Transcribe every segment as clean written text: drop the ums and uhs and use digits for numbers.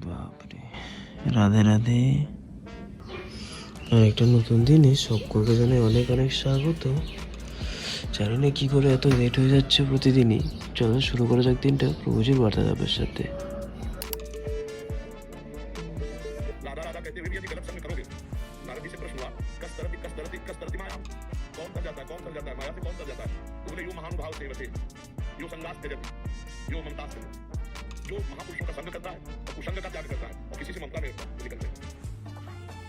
বাপরে, রাধে রাধে। আর একটা নতুন দিনে সকলকে জানাই অনেক অনেক স্বাগত। জানি না কি করে এত লেট হয়ে যাচ্ছে প্রতিদিনই। চলো শুরু করা যাক দিনটা প্রভুজির বার্তা দাবের সাথে। राधा राधा कहते हुए भी यदि गलत संग करोगे, नारद जी से प्रश्न हुआ, कस तरती माया, कौन तर जाता है माया से कौन तर जाता है? तो बोले यो महानुभाव सेवते, यो संगास त्यजति, यो ममता से, जो महापुरुषों का संग करता है और कुसंग का त्याग करता है और किसी से ममता नहीं रखता, वो निकलते हैं।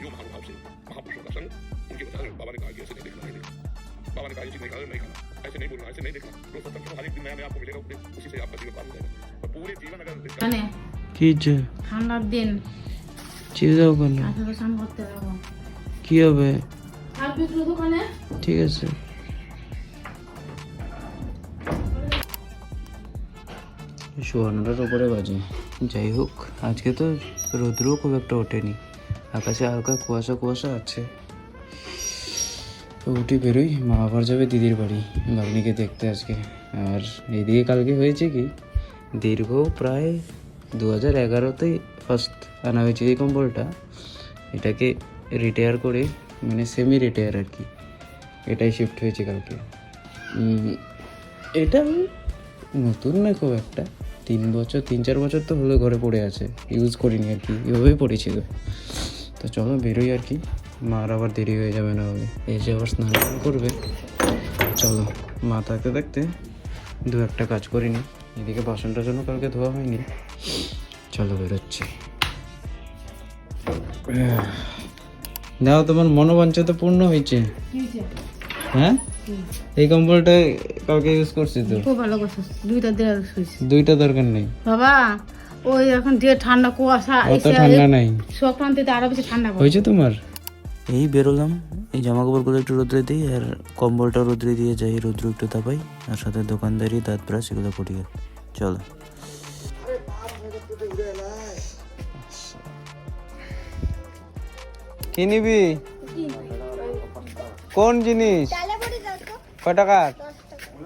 यो महानुभाव से महापुरुषों का संग, उनके बताए बाबा ने कहा कि ऐसे नहीं देखना, नहीं देखना। बाबा ने कहा ये चीज नहीं खाना, ऐसे नहीं बोलना, ऐसे नहीं देखना। रोज सत्संग करो, हर एक दिन नया नया आपको मिलेगा उपदेश, उसी से आपका जीवन पार हो जाएगा। और पूरे जीवन अगर কি যে ঠান্ডার দিন চিড়ে যাও কেন? আসলে স্নান করতে যাবো। কি হবে? আর বিক্রি দোকানে ঠিক আছে। সোয়ানোটার উপরে বাজে। যাই হোক, আজকে তো রোদ্রও খুব একটা ওঠেনি, আকাশে হালকা কুয়াশা কুয়াশা আছে। তো উঠে বেরোই, মা আবার যাবে দিদির বাড়ি ভাগ্নিকে দেখতে আজকে। আর এইদিকে কালকে হয়েছে কি, দীর্ঘ প্রায় 2011তেই ফার্স্ট আনা হয়েছে এই কম্বলটা। এটাকে রিটায়ার করে, মানে সেমি রিটায়ার আর কি, এটাই শিফট হয়েছে কালকে। এটা নতুন না খুব একটা, 3-4 বছর তো হলো ঘরে পড়ে আছে, ইউজ করিনি আর কি, এভাবেই পড়েছিল। তো চলো বেরোই আর কি, মার আবার দেরি হয়ে যাবে না হলে, এসে আবার স্নান করবে। চলো, মা থাকতে থাকতে দু একটা কাজ করিনি, এদিকে বাসনটার জন্য কালকে ধোয়া হয়নি। চলো বেরোচ্ছি। দাও, তোমার মনোবাঞ্ছা তো পূর্ণ হয়েছে। হ্যাঁ, এই কম্বলটা কালকে ইউজ করছি তো। খুব ভালো করছিস, দুইটা দরকার নেই বাবা। ওই এখন যে ঠান্ডা কুয়াশা, অত ঠান্ডা নাই, সংক্রান্তিতে আরো বেশি ঠান্ডা হয়েছে তোমার। এই বেরোলাম, এই জামা কাপড়গুলো একটু রোদ্রে দিই আর কম্বলটা রোদ্রে দিয়ে যাই, রোদ্র একটু তাপাই, আর সাথে দোকানদারি দাঁত ব্রাশ এগুলো করি। চলো। কি নিবি? কোন জিনিস? কয় টাকার?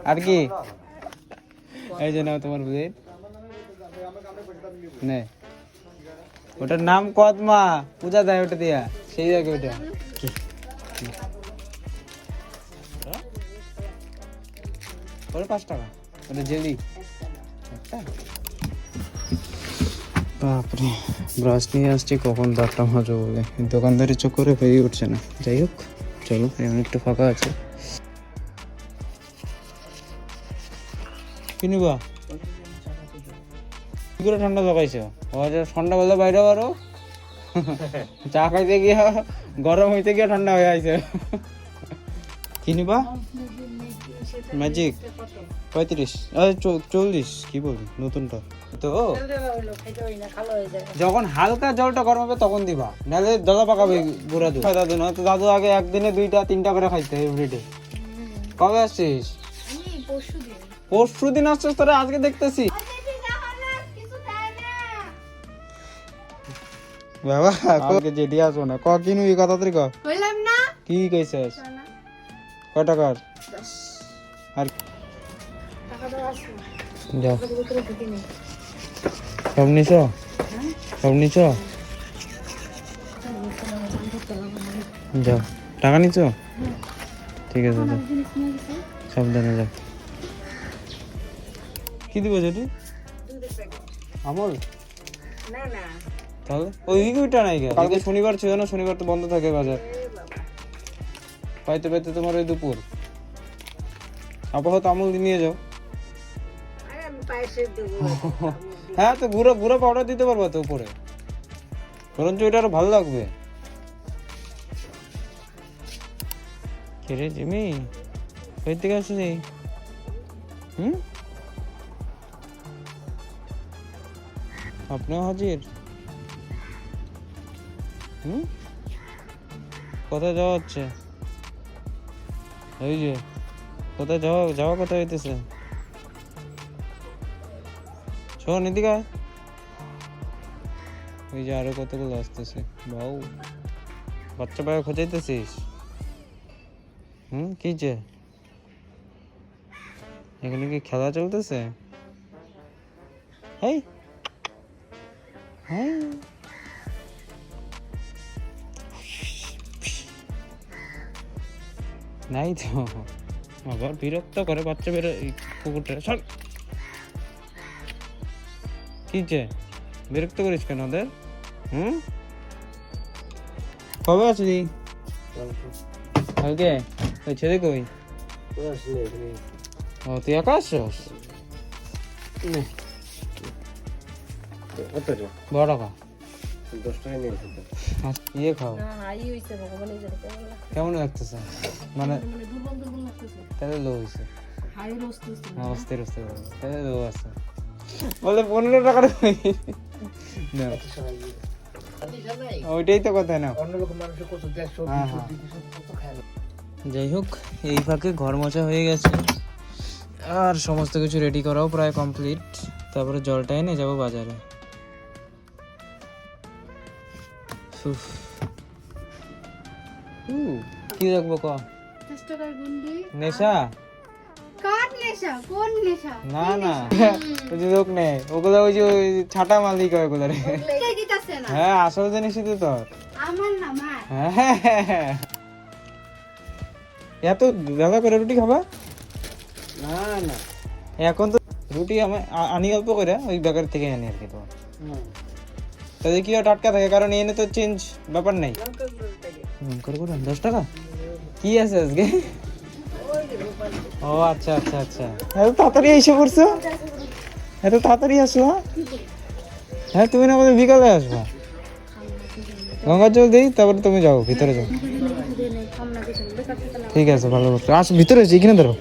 আর কি? এই যে নাও তোমার বুঝে নে, ওটার নাম কদমা, পূজা দেয় ওটা দিয়া, সেই জায়গায় ওটা। ওটা 5 টাকা, ওটা জেলি একটা। বাপরে, ব্রাশ নিয়ে আসছি, কখন দাঁতটা মাজো বলে, দোকানদারি চক্করে হয়ে উঠছে না। যাই হোক, চলো, এমন একটু ফাঁকা আছে। কি নিবা? কি করে ঠান্ডা জগাইছো? ঠান্ডা বললে বাইরে বারো, চা খাইতে গিয়া গরম হইতে গিয়া ঠান্ডা হয়ে আইছে। কি নিবা? ম্যাজিক 35, 40, কি বলবি নতুনটা তো। যখন হালকা জলটা গরম হবে তখন দিবা, নাহলে দলা পাকাবে বুড়া দুধ। দাদু না তো, দাদু আগে একদিনে 2-3টা করে খাইতে এভরিডে। কবে আসছিস? পরশু দিন আসছিস তোরা, আজকে দেখতেছি। বাবা কালকে যেটি আসবো না, ক কি নিবি কথা তুই ক। কইলাম না, কি কইছস? কয় টাকার? আর যাও, সব নিছো? সব নিছো? যাও, টাকা নিছো? ঠিক আছে, যাও, সাবধানে যাও। কি দিব যেটি? আমল তাহলে ওই উইকটা নাই গে, কালকে শনিবার ছিল না, শনিবার তো বন্ধ থাকে বাজার। পাইতে পাইতে তোমার ওই দুপুর। আপাতত আমল নিয়ে যাও। হ্যাঁ, তো গুঁড়ো পাউডার দিতে পারবো তো উপরে, বরঞ্চ ওইটা আরো ভালো লাগবে। কে জিমি, কই থেকে আসছিস? আপনিও হাজির? কোথায় যাওয়া হচ্ছে? ওই যে কোথায় যাওয়া কোথায় হইতেছে? শোন এদিকে, ওই যে আরো কতগুলো আসতেছে। বাউ, বাচ্চা পায়ে খোঁজাইতেছিস? কি যে এখানে কি খেলা চলতেছে? এই হ্যাঁ নাই তো আবার বিরক্ত করে বাচ্চা বেরো কুকুরটা সর কি যে বিরক্ত করিস কেন ওদের কবে আসলি কালকে ওই ছেলে কই ও তুই একা আসছস বড় টাকা 10 টাকা নিয়ে ইয়ে খাও কেমন লাগতেছে মানে তাহলে লো হয়েছে অস্থির অস্থির তাহলে লো আছে বলে 15 টাকা ওইটাই তো কথা না যাই হোক এই ফাঁকে ঘর মোছা হয়ে গেছে আর সমস্ত কিছু রেডি করাও প্রায় কমপ্লিট তারপরে জলটা এনে যাবো বাজারে কি রাখবো ক নেশা না না ওই যে লোক নেই ওগুলো ওই যে ওই ছাটা মালিক হয় ওগুলো রে হ্যাঁ আসল জিনিসই তো তোর হ্যাঁ এত দাদা করে রুটি খাবা না না এখন তো রুটি আমি আনি অল্প করে ওই বেকার থেকে আনি আর কি তোমার তাহলে কি টাটকা থাকে কারণ এনে তো চেঞ্জ ব্যাপার নেই করে 10 টাকা কি আছে আজকে ও আচ্ছা আচ্ছা আচ্ছা এত তাড়াতাড়ি এসে পড়ছো এত তাড়াতাড়ি আসলো হ্যাঁ তুমি না বলে বিকালে আসবা গঙ্গার জল দিই তারপরে তুমি যাও ভিতরে যাও ঠিক আছে ভালো করছো আস ভিতরে এসে এখানে ধরো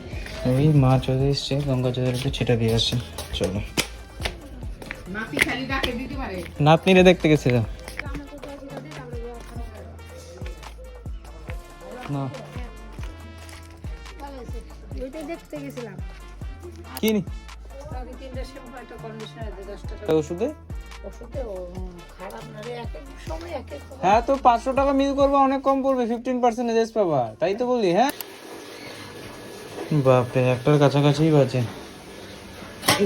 ওই মা চলে এসছে গঙ্গা জলের একটু ছিটা দিয়ে আসি চলো নাতনিরে দেখতে গেছে না কি ওষুধে হ্যাঁ তো 500 টাকা মিল করবো অনেক কম পড়বে 15% এজেস পাবা তাই তো বলি হ্যাঁ বাপরে একটার কাছাকাছি বাজে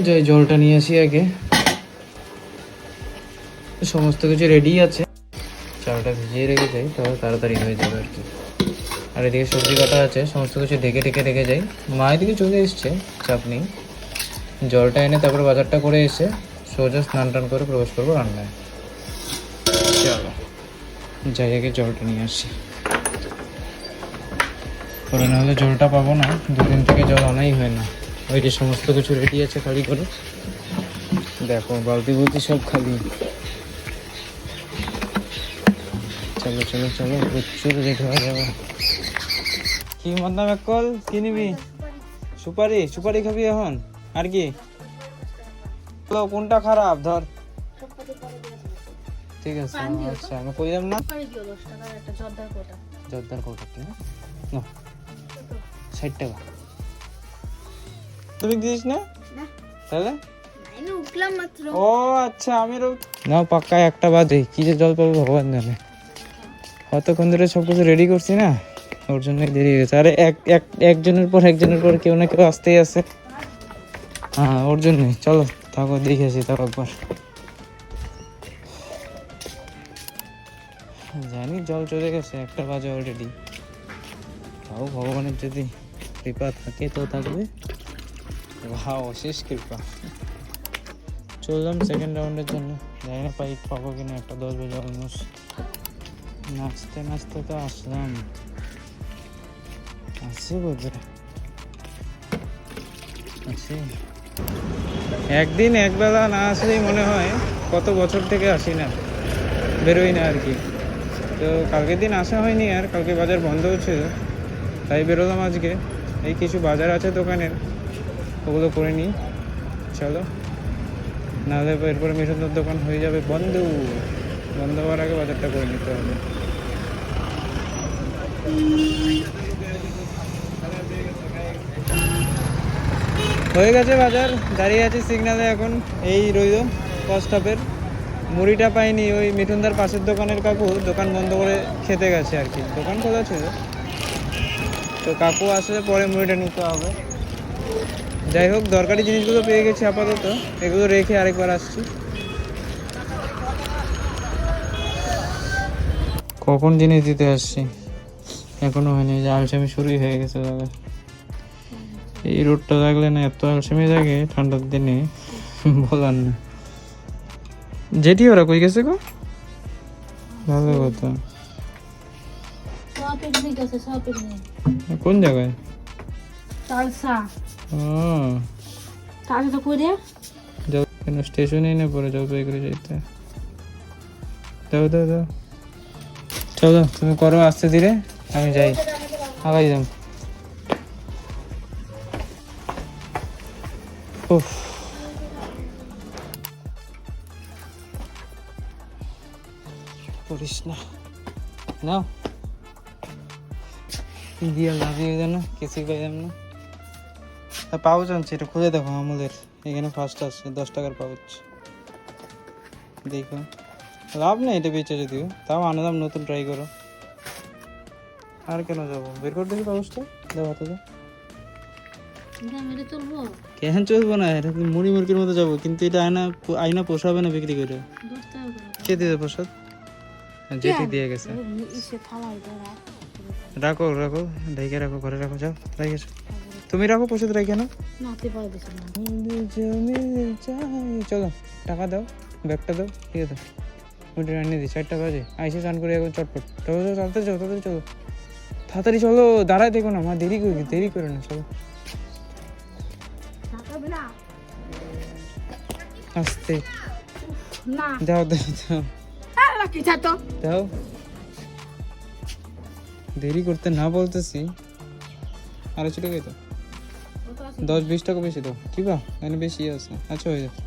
যাই জলটা নিয়ে আসি আগে সমস্ত কিছু রেডি আছে চালটা ভিজিয়ে রেখে যাই তাহলে তাড়াতাড়ি হয়ে যাবে আর কি আর এদিকে সবজি কাটা আছে সমস্ত কিছু ঢেকে রেখে যাই মা এদিকে চলে এসছে চাপ নেই জলটা এনে তারপরে বাজারটা করে এসে সোজা স্নান টান করে প্রবেশ করবো রান্নায় চলো যাই আগে জলটা নিয়ে আসি করে নাহলে জলটা পাবো না 2 দিন থেকে জল আনাই হয় না ওই যে সমস্ত কিছু রেডি আছে খালি করে দেখো বালতি বলতি সব খালি চলো চলো চলো প্রচুর রেডি হয়ে যাবে কি মন্দাম এক কল কি নিবি সুপারি সুপারি খাবি এখন আর কি কোনটা খারাপ ধর ঠিক আছে আচ্ছা আমি কইলাম না জর্দার কোটা কি না 60 টাকা তুমি দিস না তাহলে ও আচ্ছা আমি না পাক্কা একটা বাজে কি যে জল পাবো ভগবান জানে কতক্ষণ ধরে সব কিছু রেডি করছি না ওর জন্যই দেরি হয়ে গেছে আরে একজনের পর কেউ না কেউ আসতেই আছে হ্যাঁ ওর জন্যই চলো থাকো দেখে আসি তাও একবার জানি জল চলে গেছে 1 বাজে অলরেডি তাও ভগবানের যদি কৃপা থাকে তো থাকবে অশেষ কৃপা চললাম সেকেন্ড রাউন্ডের জন্য জানি না পাইপ পাবো কিনা 10 বাজে অলমোস্ট নাচতে নাচতে তো আসলাম আসছে বোধ আছে একদিন একবেলা না আসলেই মনে হয় কত বছর থেকে আসি না বেরোই না আর কি তো কালকের দিন আসা হয়নি আর কালকে বাজার বন্ধও ছিল তাই বেরোলাম আজকে এই কিছু বাজার আছে দোকানের ওগুলো করে নিই চলো নাহলে এরপরে মিঠুনদার দোকান হয়ে যাবে বন্ধ হওয়ার আগে বাজারটা করে নিতে হবে হয়ে গেছে বাজার দাঁড়িয়ে আছি সিগনালে এখন এই রইল বাস স্টপের মুড়িটা পাইনি ওই মিঠুনদার পাশের দোকানের কাকু দোকান বন্ধ করে খেতে গেছে আর কি দোকান খোলা ছিল তো কাকু আসলে পরে মুড়িটা নিতে হবে যাই হোক দরকারি জিনিসগুলো পেয়ে গেছি আপাতত এগুলো রেখে আরেকবার আসছি কখন জিনিস দিতে আসছি এখনো হয়নি, যে আলসেমি শুরুই হয়ে গেছে দাদা। এই রোডটা থাকলে না এত আলসেমি থাকে ঠান্ডার দিনে বলার না। যেটি ওরা কই গেছে গো? ভালো কথা। সব পিকনিক গেছে, সব পিকনিক। কোন জায়গায়? তালসা ও তালসা তো করে যাও, কেন স্টেশনেই না পরে যাও বাই করে যাইতে। দাও দাও দাও, চলো তুমি করো আস্তে ধীরে, আমি যাই আগাই যাম। উফ, করিস না, নাও দিয়া লাগিয়ে যেন কিছুই পাইলাম না। পাউচ আনছি, এটা খুলে দেখো আমুলের, এখানে ফার্স্ট আছে 10 টাকার পাউচ। দেখো লাভ নেই এটা বেচে, যদিও তাও আনলাম, নতুন ট্রাই করো। আর কেন যাবো, বের করে দেখি পাউচটা, দাও হাতে দাও। মেরে তুলবো, কেন চলবো না, এটা মুড়ি মুরগির মতো যাবো, কিন্তু এটা আয়না আয়না পোষাবে না বিক্রি করে। 10 টাকা করে কে দিয়ে প্রসাদ? যেটি দিয়ে গেছে, ইসে থালাই দেয়। রাখো রাখো, ঢেকে রাখো, ঘরে রাখো, যাও রেখেছো তুমি, রাখো প্রসাদ রেখে না। নাতে পারে দিছে না। চলো টাকা দাও, ব্যাগটা দাও, ঠিক আছে ওটা রান্না দিই, 4টা বাজে আইসে চান করে এখন চটপট। চলো চলো, তাড়াতাড়ি চলো, তাড়াতাড়ি চলো, তাড়াতাড়ি চলো, দাঁড়ায় দেখো না মা, দেরি করে না, চলো আস্তে। না দাও দাও দাও আল্লাহ কি ছাতো দাও, দেরি করতে না বলতেছি। আরো ছোট তো 10-20 টাকা বেশি দাও, কি বা এখানে বেশি আছে। আচ্ছা হয়ে যাবে,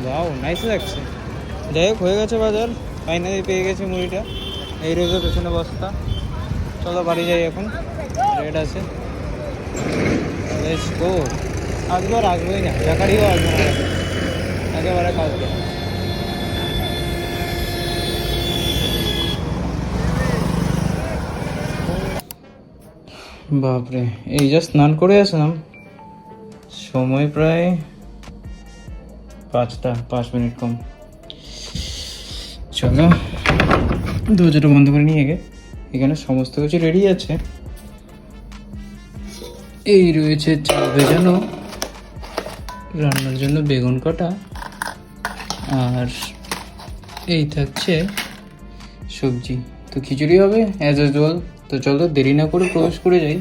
ওয়াও নাইস লাগছে। যাই হোক হয়ে গেছে বাজার, ফাইনালি পেয়ে গেছি মুড়িটা, এই রোজের পেছনে বস্তা। চলো বাড়ি যাই এখন, রেড আছে, লেটস গো। আসবো আর আসবোই না, টাকারিও আসবো না, একেবারে কাজবে। বাপরে, এই জাস্ট স্নান করে আসলাম, সময় প্রায় 5 মিনিট কম। চলো দরজাটা বন্ধ করে নিয়ে গে, এখানে সমস্ত কিছু রেডি আছে। এই রয়েছে চাল ভেজানো, রান্নার জন্য বেগুন কাটা, আর এই থাকছে সবজি। তো খিচুড়ি হবে অ্যাজ ইউজুয়াল। তো চলো দেরি না করে প্রবেশ করে যাই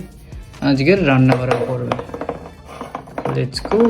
আজকের রান্না করা পড়বে। Let's go.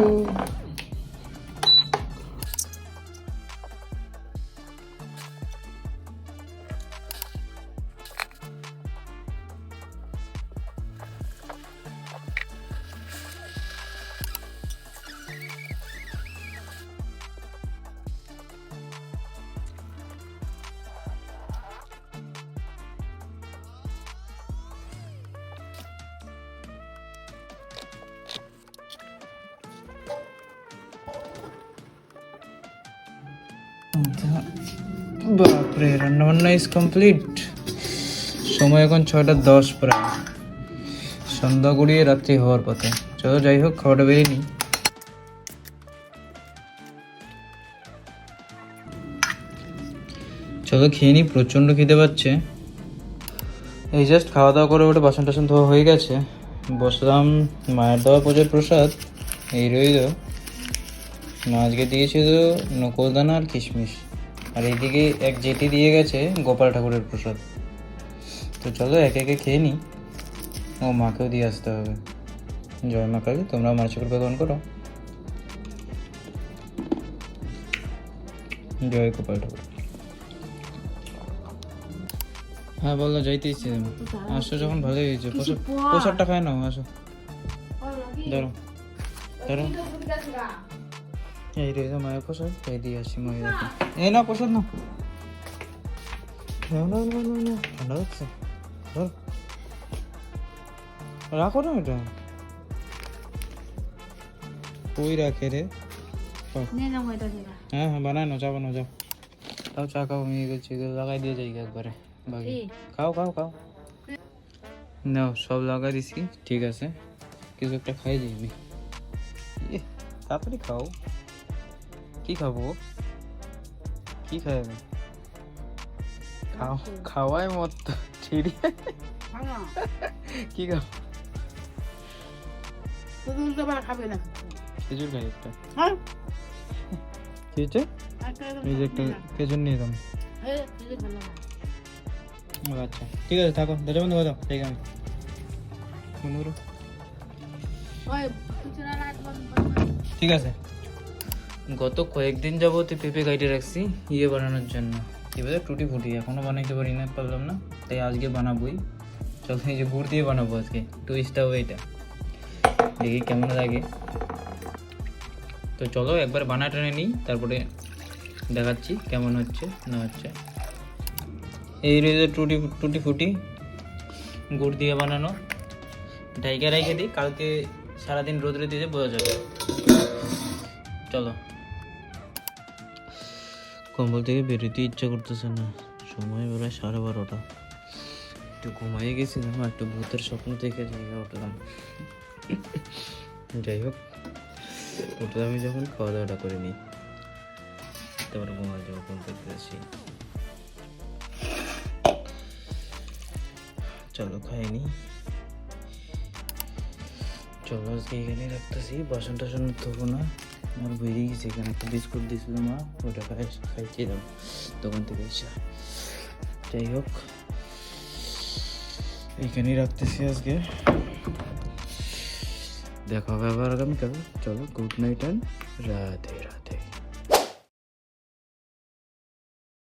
বাপরে, রান্না বান্না ইজ কমপ্লিট। সময় এখন 6:10 প্রায়, সন্ধ্যা গড়িয়ে রাত্রি হওয়ার পথে। চলো যাই হোক, খাওয়াটা বেরিয়ে নিই। চলো খেয়ে নিই, প্রচণ্ড খিদে পাচ্ছে। এই জাস্ট খাওয়া দাওয়া করে ওটা বাসন টাসন ধোয়া হয়ে গেছে, বসলাম মায়ের দেওয়া পুজোর প্রসাদ এই রইল। মা আজকে দিয়েছিল নকুলদানা আর কিশমিশ, আর এইদিকে এক জেঠি দিয়ে গেছে গোপাল ঠাকুরের প্রসাদ। তো চলো একে একে খেয়ে নিই, ও মাকেও দিয়ে আসতে হবে। জয় মা কালী, তোমরা মার কৃপা গ্রহণ করো। জয় গোপাল ঠাকুর। হ্যাঁ বলো, যাইতেছি। আসো যখন ভালোই হয়েছে, প্রসাদটা খায় নাও, আসো ধরো ধরো। এই রে মায়ের প্রসাদ, এই দিয়ে আসি মায়ের। এই না প্রসাদ না, ঠান্ডা লাগছে, রাখো না এটা, কই রাখে রে। হ্যাঁ হ্যাঁ বানায় না, চা বানাও, যাও তাও চা খাও। আমি এগুলো লাগাই দিয়ে যাই একবারে বাকি। খাও খাও খাও, নাও সব লাগাই দিছি, ঠিক আছে। কিছু একটা খাই যাইবি, তাড়াতাড়ি খাও। কি খাবো, কি খাবে? খাওয়াই মত ছিড়ি ভাঙা কি খাও তুই উল্টো পাল্টা খাবে না খেজুর খাই একটা হ্যাঁ কি হচ্ছে এই যে একটা খেজুর নিয়ে দাম এই এই ভালো আচ্ছা ঠিক আছে থাকো দরজা বন্ধ করে দাও ঠিক আছে বন্ধ করো ওই পিছনে রাত বন্ধ ঠিক আছে গত কয়েকদিন যাবত পেঁপে কাটে রাখছি ইয়ে বানানোর জন্য এবারে টুটি ফুটি এখনো বানাইতে পারলাম না তাই আজকে বানাবোই চল এই যে গুড় দিয়ে বানাবো আজকে টুইস্টটা হবে এটা দেখি কেমন লাগে তো চলো একবার বানা টেনে নিই তারপরে দেখাচ্ছি কেমন হচ্ছে না হচ্ছে এই রয়েছে টুটি ফুটি গুড় দিয়ে বানানো ঢাইকা রেখে দিই কালকে সারাদিন রোদরে দিয়ে বোঝা যাবে চলো কম্বল থেকে বেরোতে ইচ্ছা করতেছে না সময় বেলা 12:30 একটু ঘুমাইয়ে গেছিলাম একটু ভূতের স্বপ্ন থেকে জায়গা উঠলাম যাই হোক উঠে আমি যখন খাওয়া দাওয়াটা করে নিই তারপরে ঘুমাই যাবো ফোন করতে আসি চলো খাইনি চলো আজকে এখানে রাখতেছি বাসন টাসন ধোবো না আমার বেরিয়ে গেছে এখানে একটা বিস্কুট দিয়েছিল মা ওটা খাইছিলাম দোকান থেকে এসে যাই হোক এখানেই রাখতেছি আজকে দেখা হবে আবার আগামীকাল চলো গুড নাইট অ্যান্ড রাধে